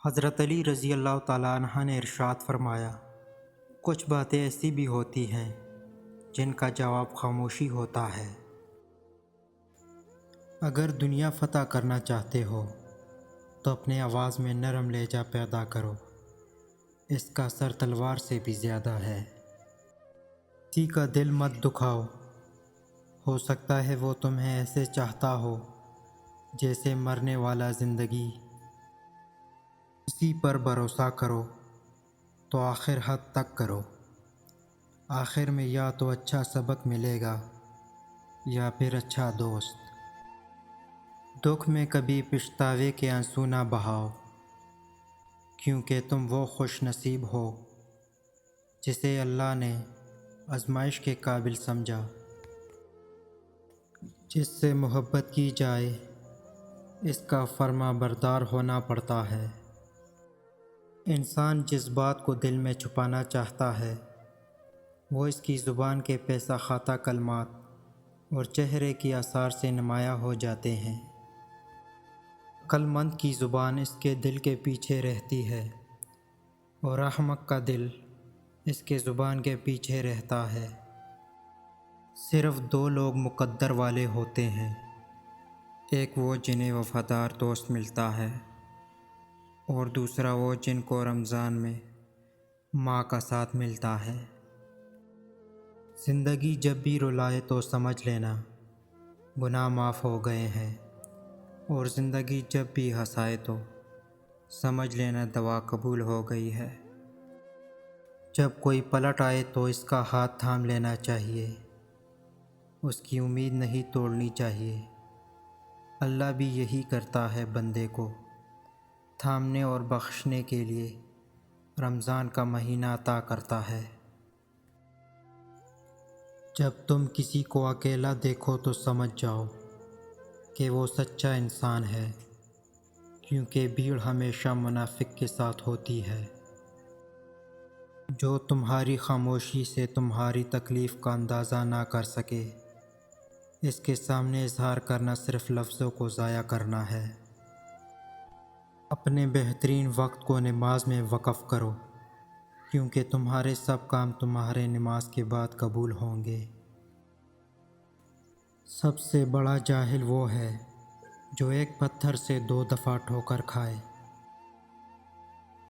حضرت علی رضی اللہ تعالیٰ عنہ نے ارشاد فرمایا، کچھ باتیں ایسی بھی ہوتی ہیں جن کا جواب خاموشی ہوتا ہے۔ اگر دنیا فتح کرنا چاہتے ہو تو اپنے آواز میں نرم لہجہ پیدا کرو، اس کا اثر تلوار سے بھی زیادہ ہے۔ کسی کا دل مت دکھاؤ، ہو سکتا ہے وہ تمہیں ایسے چاہتا ہو جیسے مرنے والا زندگی۔ کسی پر بھروسہ کرو تو آخر حد تک کرو، آخر میں یا تو اچھا سبق ملے گا یا پھر اچھا دوست۔ دکھ میں کبھی پچھتاوے کے آنسو نہ بہاؤ، کیونکہ تم وہ خوش نصیب ہو جسے اللہ نے آزمائش کے قابل سمجھا۔ جس سے محبت کی جائے اس کا فرما بردار ہونا پڑتا ہے۔ انسان جس بات کو دل میں چھپانا چاہتا ہے وہ اس کی زبان کے پیسہ خطا کلمات اور چہرے کے آثار سے نمایاں ہو جاتے ہیں۔ عقل مند کی زبان اس کے دل کے پیچھے رہتی ہے اور احمق کا دل اس کے زبان کے پیچھے رہتا ہے۔ صرف دو لوگ مقدر والے ہوتے ہیں، ایک وہ جنہیں وفادار دوست ملتا ہے اور دوسرا وہ جن کو رمضان میں ماں کا ساتھ ملتا ہے۔ زندگی جب بھی رلائے تو سمجھ لینا گناہ معاف ہو گئے ہیں، اور زندگی جب بھی ہنسائے تو سمجھ لینا دعا قبول ہو گئی ہے۔ جب کوئی پلٹ آئے تو اس کا ہاتھ تھام لینا چاہیے، اس کی امید نہیں توڑنی چاہیے۔ اللہ بھی یہی کرتا ہے، بندے کو تھامنے اور بخشنے کے لیے رمضان کا مہینہ عطا کرتا ہے۔ جب تم کسی کو اکیلا دیکھو تو سمجھ جاؤ کہ وہ سچا انسان ہے، کیونکہ بھیڑ ہمیشہ منافق کے ساتھ ہوتی ہے۔ جو تمہاری خاموشی سے تمہاری تکلیف کا اندازہ نہ کر سکے، اس کے سامنے اظہار کرنا صرف لفظوں کو ضائع کرنا ہے۔ اپنے بہترین وقت کو نماز میں وقف کرو، کیونکہ تمہارے سب کام تمہارے نماز کے بعد قبول ہوں گے۔ سب سے بڑا جاہل وہ ہے جو ایک پتھر سے 2 دفعہ ٹھوکر کھائے۔